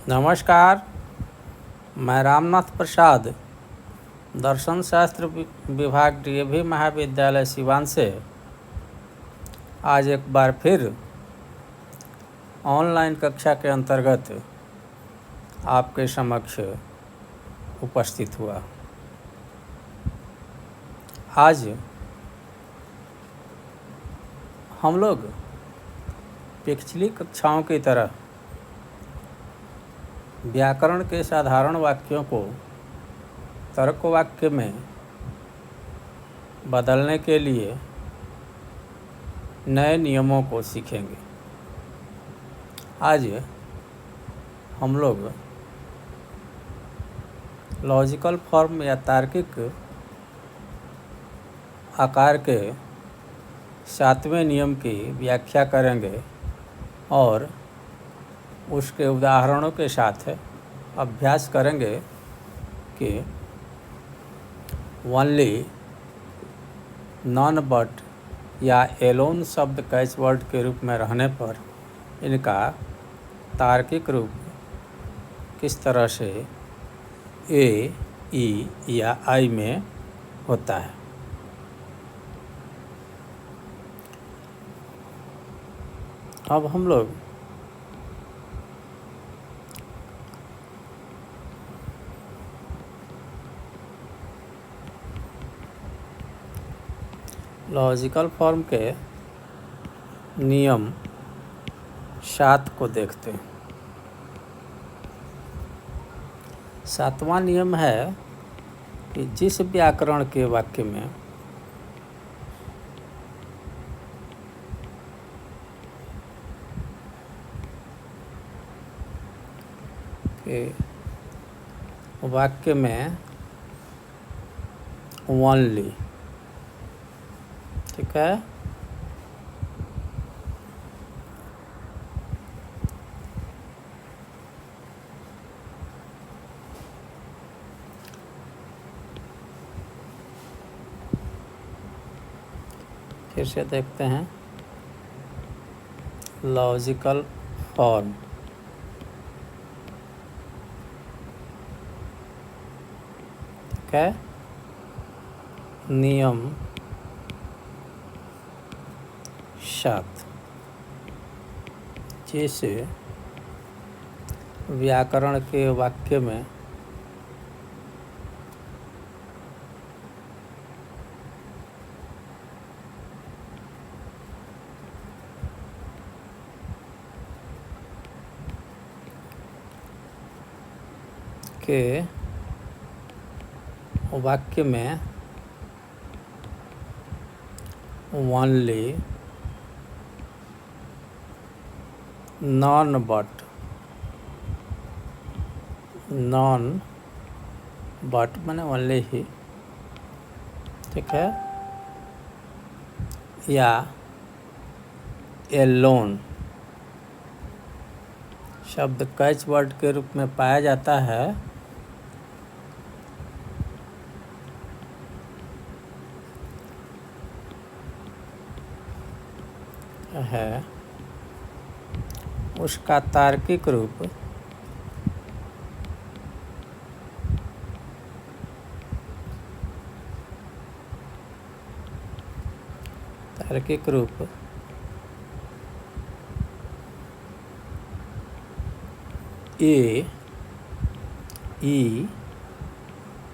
नमस्कार। मैं रामनाथ प्रसाद, दर्शन शास्त्र विभाग डीएवी महाविद्यालय सिवान से आज एक बार फिर ऑनलाइन कक्षा के अंतर्गत आपके समक्ष उपस्थित हुआ। आज हम लोग पिछली कक्षाओं की तरह व्याकरण के साधारण वाक्यों को तर्क वाक्य में बदलने के लिए नए नियमों को सीखेंगे। आज हम लोग लॉजिकल फॉर्म या तार्किक आकार के 7वें नियम की व्याख्या करेंगे और उसके उदाहरणों के साथ अभ्यास करेंगे कि ओनली, नॉन, बट या एलोन शब्द कैच वर्ड के रूप में रहने पर इनका तार्किक रूप किस तरह से ए, ई या आई में होता है। अब हम लोग लॉजिकल फॉर्म के नियम 7 को देखते हैं। 7वां नियम है कि जिस व्याकरण के वाक्य में ओनली, ठीक है, फिर से देखते हैं लॉजिकल फॉर्म। ठीक है, नियम 7, जैसे व्याकरण के वाक्य में ओनली, नॉन बट माने ओनली ही, ठीक है, या एलोन शब्द कैच वर्ड के रूप में पाया जाता है उसका तार्किक रूप ए, ई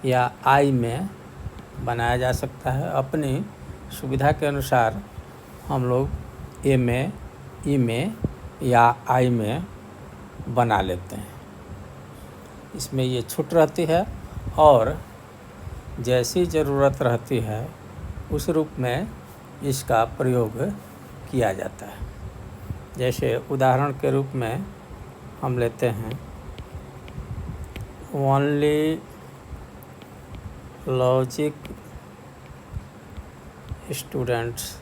या आई में बनाया जा सकता है। अपनी सुविधा के अनुसार हम लोग ए में, ई में या आई में बना लेते हैं। इसमें ये छूट रहती है और जैसी ज़रूरत रहती है उस रूप में इसका प्रयोग किया जाता है। जैसे उदाहरण के रूप में हम लेते हैं only logic students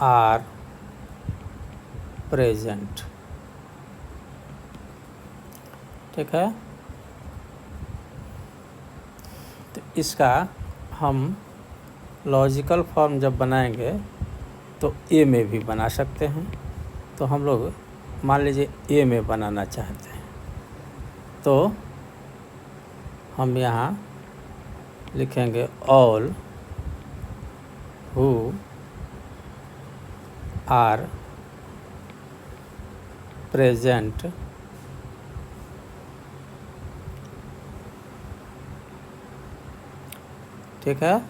are present, ठीक है। तो इसका हम लॉजिकल फॉर्म जब बनाएंगे तो ए में भी बना सकते हैं। तो हम लोग मान लीजिए ए में बनाना चाहते हैं, तो हम यहाँ लिखेंगे ऑल हु आर प्रेजेंट ठीक है।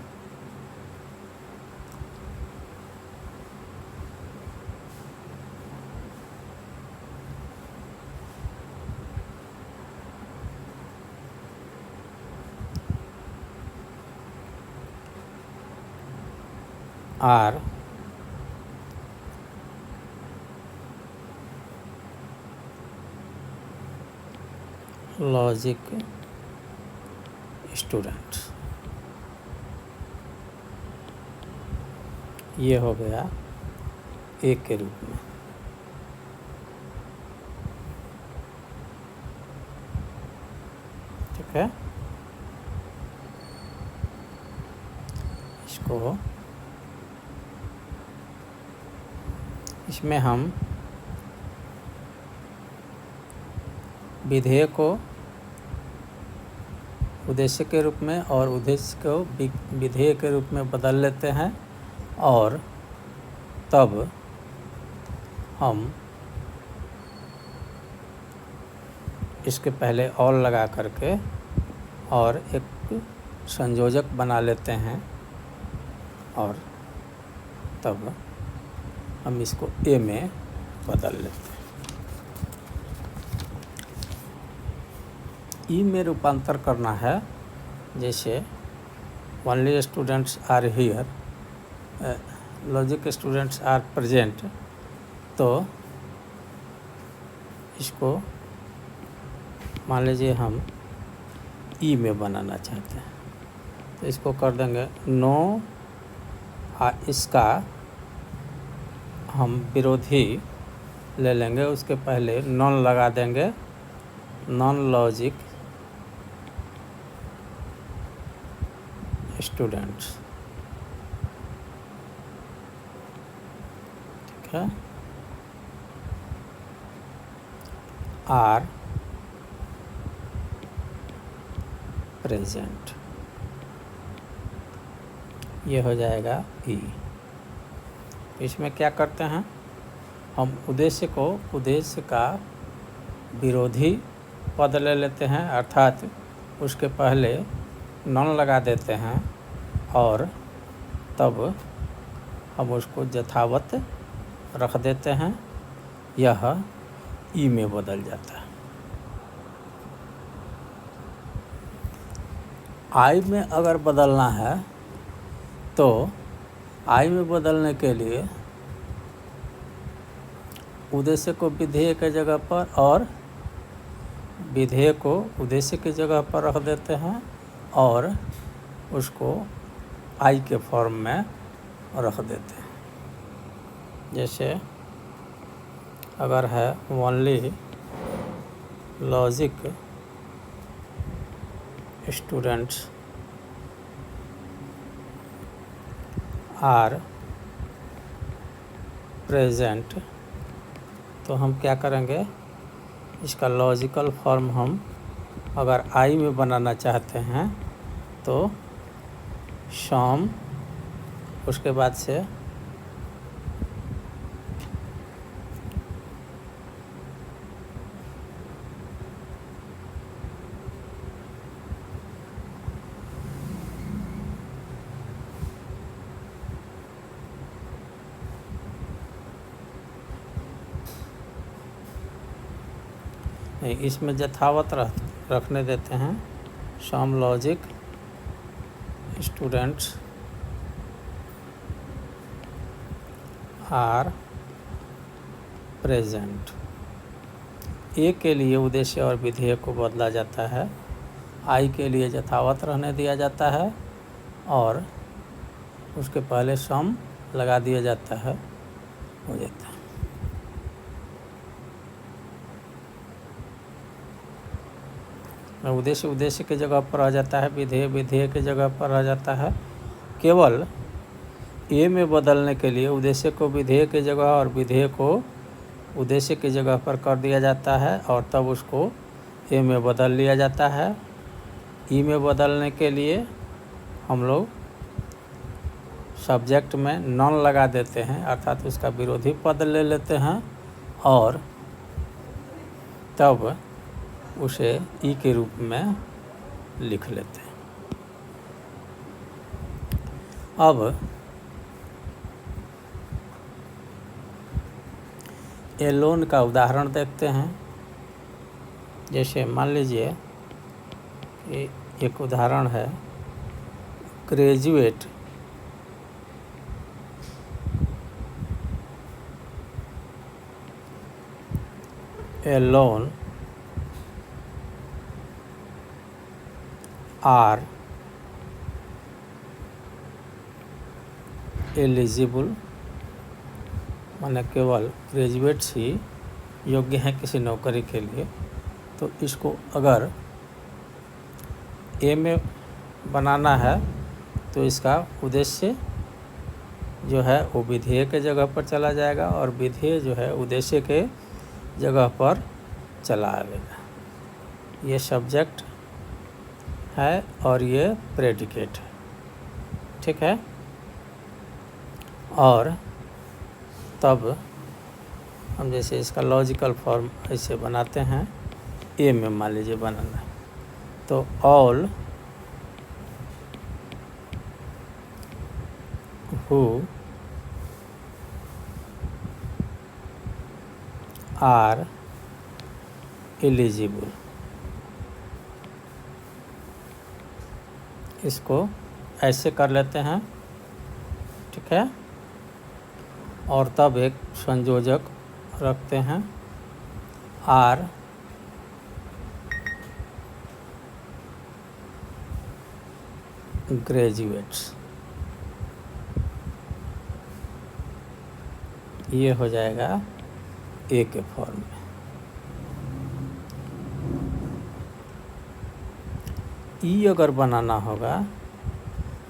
आर लॉजिक स्टूडेंट, ये हो गया एक के रूप में। ठीक है, इसमें हम विधेय को उद्देश्य के रूप में और उद्देश्य को विधेय के रूप में बदल लेते हैं, और तब हम इसके पहले और लगा करके और एक संयोजक बना लेते हैं, और तब हम इसको ए में बदल लेते हैं। ई में रूपांतर करना है, जैसे only students are here, logic students are present, तो इसको मान लीजिए हम ई में बनाना चाहते हैं, तो इसको कर देंगे नो, इसका हम विरोधी ले लेंगे, उसके पहले नॉन लगा देंगे, नॉन लॉजिक स्टूडेंट्स। ठीक है, आर प्रेजेंट, ये हो जाएगा ई। इसमें क्या करते हैं, हम उद्देश्य को उद्देश्य का विरोधी पद ले लेते हैं, अर्थात उसके पहले नॉन लगा देते हैं, और तब हम उसको यथावत रख देते हैं, यह ई में बदल जाता है। आई में अगर बदलना है तो आई में बदलने के लिए उद्देश्य को विधेय के जगह पर और विधेय को उद्देश्य की जगह पर रख देते हैं, और उसको आई के फॉर्म में रख देते हैं। जैसे अगर है only logic students are present, तो हम क्या करेंगे, इसका लॉजिकल फॉर्म हम अगर आई में बनाना चाहते हैं तो सम, उसके बाद से इसमें यथावत रखने देते हैं, some logic students are present. A के लिए उद्देश्य और विधेय को बदला जाता है, आई के लिए यथावत रहने दिया जाता है, और उसके पहले सम लगा दिया जाता है, हो जाता है। उद्देश्य उद्देश्य की जगह पर आ जाता है, विधेय विधेय की जगह पर आ जाता है। केवल ए में बदलने के लिए उद्देश्य को विधेय की जगह और विधेय को उद्देश्य की जगह पर कर दिया जाता है और तब उसको ए में बदल लिया जाता है। ई में बदलने के लिए हम लोग सब्जेक्ट में नॉन लगा देते हैं, अर्थात उसका विरोधी पद ले लेते हैं और तब उसे ई के रूप में लिख लेते हैं। अब एलोन का उदाहरण देखते हैं। जैसे मान लीजिए कि एक उदाहरण है, ग्रेजुएट एलोन आर एलिजिबल, माने केवल ग्रेजुएट्स ही योग्य हैं किसी नौकरी के लिए। तो इसको अगर ए में बनाना है तो इसका उद्देश्य जो है वो विधेय के जगह पर चला जाएगा और विधेय जो है उद्देश्य के जगह पर चला आएगा। ये सब्जेक्ट है और ये प्रेडिकेट है, ठीक है। और तब हम जैसे इसका लॉजिकल फॉर्म ऐसे बनाते हैं, ए में मान लीजिए बनाना है तो ऑल हु आर एलिजिबल, इसको ऐसे कर लेते हैं, ठीक है। और तब एक संयोजक रखते हैं, आर ग्रेजुएट्स, ये हो जाएगा ए के फॉर्म में। ई अगर बनाना होगा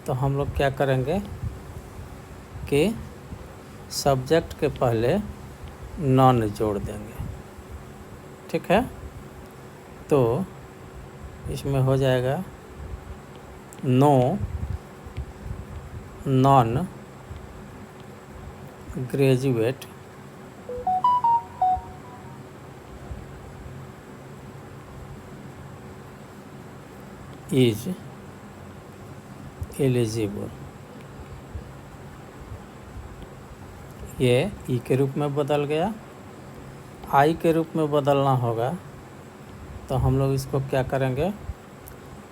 तो हम लोग क्या करेंगे कि सब्जेक्ट के पहले नॉन जोड़ देंगे, ठीक है। तो इसमें हो जाएगा no non graduate is eligible, ये ई के रूप में बदल गया। आई के रूप में बदलना होगा तो हम लोग इसको क्या करेंगे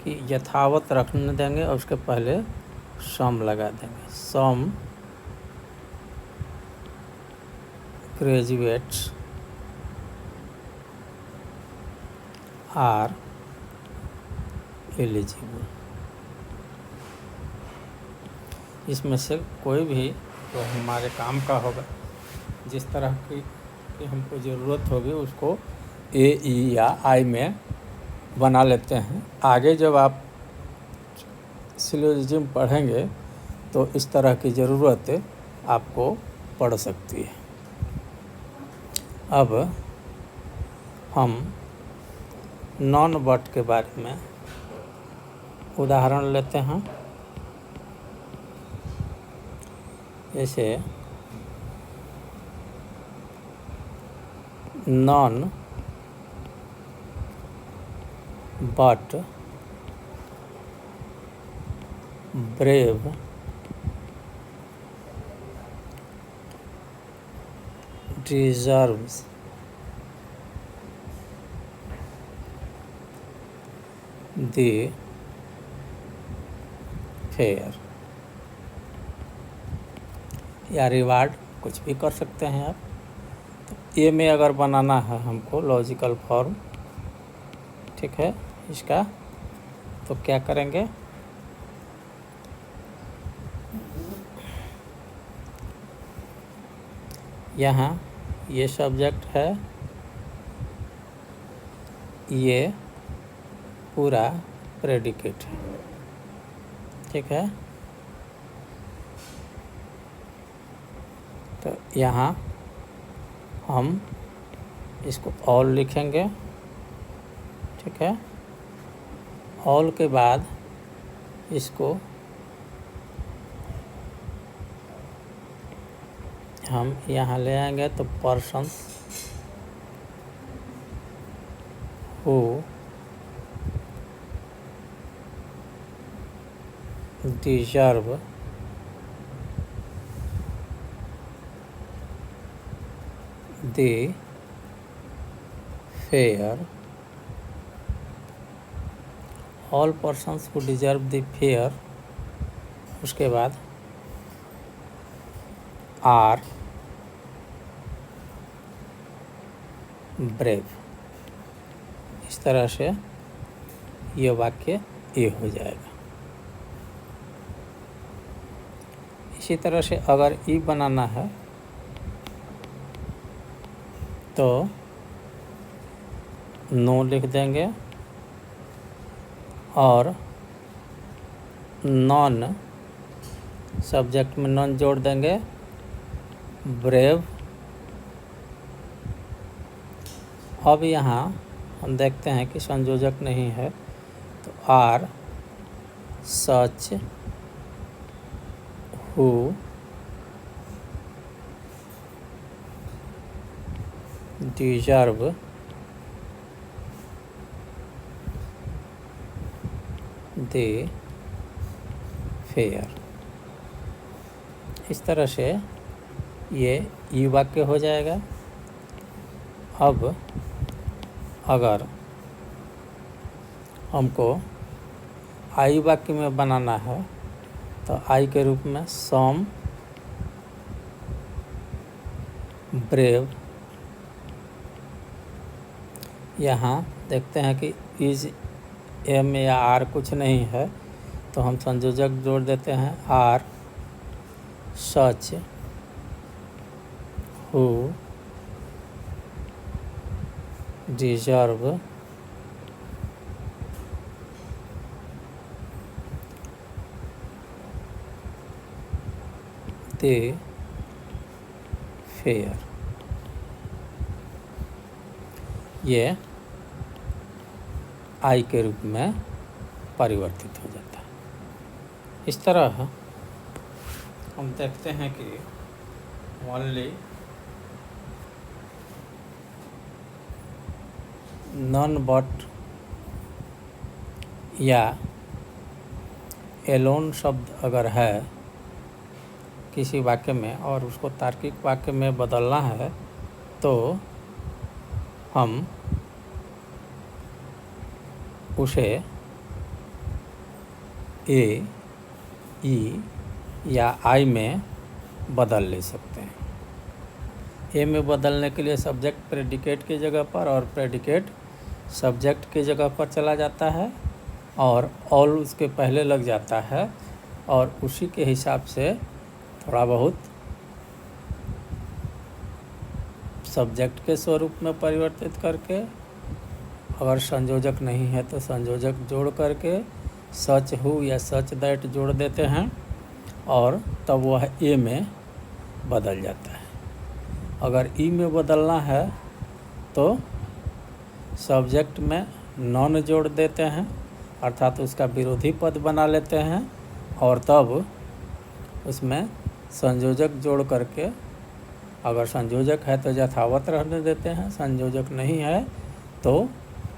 कि यथावत रखने देंगे और उसके पहले सम लगा देंगे, सम ग्रेजुएट्स आर एलिजिबल। इसमें से कोई भी तो हमारे काम का होगा, जिस तरह की हमको ज़रूरत होगी उसको ए, ई या आई में बना लेते हैं। आगे जब आप सिलोजिज्म पढ़ेंगे तो इस तरह की ज़रूरत आपको पड़ सकती है। अब हम नॉन बट के बारे में उदाहरण लेते हैं। जैसे non but brave deserves the fair, या रिवार्ड कुछ भी कर सकते हैं आप। तो ए में अगर बनाना है हमको लॉजिकल फॉर्म, ठीक है, इसका तो क्या करेंगे, यहाँ ये सब्जेक्ट है, ये पूरा प्रेडिकेट है, ठीक है। तो यहाँ हम इसको ऑल लिखेंगे, ठीक है। ऑल के बाद इसको हम यहाँ ले आएंगे तो persons who deserve the fair, all persons who deserve the fair, उसके बाद आर ब्रेव। इस तरह से ये वाक्य ए हो जाएगा। इसी तरह से अगर ई बनाना है तो नो लिख देंगे और नॉन सब्जेक्ट में नॉन जोड़ देंगे, ब्रेव। अब यहाँ हम देखते हैं कि संयोजक नहीं है तो are such who deserve the fair. इस तरह से ये ई वाक्य हो जाएगा। अब अगर हमको आई वाक्य में बनाना है तो आई के रूप में सम ब्रेव। यहाँ देखते हैं कि इज एम या आर कुछ नहीं है तो हम संयोजक जोड़ देते हैं, are such who deserve the fair. ये आई के रूप में परिवर्तित हो जाता है। इस तरह हम देखते हैं कि ओनली नॉन बट या एलोन शब्द अगर है किसी वाक्य में और उसको तार्किक वाक्य में बदलना है तो हम उसे ए, ई या आई में बदल ले सकते हैं। ए में बदलने के लिए सब्जेक्ट प्रेडिकेट की जगह पर और प्रेडिकेट सब्जेक्ट की जगह पर चला जाता है और ऑल उसके पहले लग जाता है और उसी के हिसाब से थोड़ा बहुत सब्जेक्ट के स्वरूप में परिवर्तित करके, अगर संयोजक नहीं है तो संयोजक जोड़ करके सच हु या सच दैट जोड़ देते हैं और तब वह ए में बदल जाता है। अगर ई में बदलना है तो सब्जेक्ट में नॉन जोड़ देते हैं अर्थात उसका विरोधी पद बना लेते हैं और तब उसमें संयोजक जोड़ करके, अगर संयोजक है तो यथावत रहने देते हैं, संयोजक नहीं है तो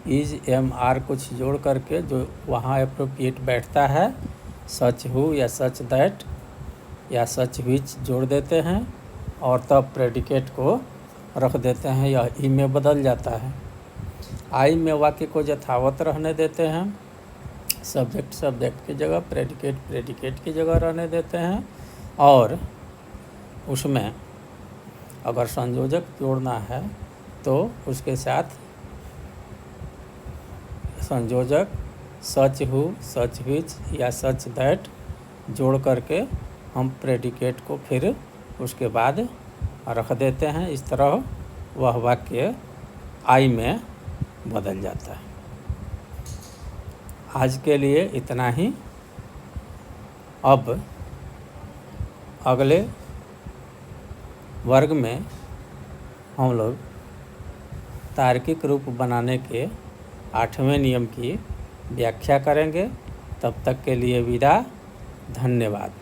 इज एम आर कुछ जोड़ करके जो वहाँ एप्रोप्रिएट बैठता है, सच हु या सच दैट या सच विच जोड़ देते हैं और तब प्रेडिकेट को रख देते हैं। यह ई में बदल जाता है। आई में वाक्य को यथावत रहने देते हैं, सब्जेक्ट सब्जेक्ट की जगह, प्रेडिकेट प्रेडिकेट की जगह रहने देते हैं और उसमें अगर संयोजक जोड़ना है तो उसके साथ संयोजक सच हु सच विच या सच दैट जोड़ करके हम प्रेडिकेट को फिर उसके बाद रख देते हैं। इस तरह वह वाक्य आई में बदल जाता है। आज के लिए इतना ही। अब अगले वर्ग में हम लोग तार्किक रूप बनाने के 8वें नियम की व्याख्या करेंगे। तब तक के लिए विदा। धन्यवाद।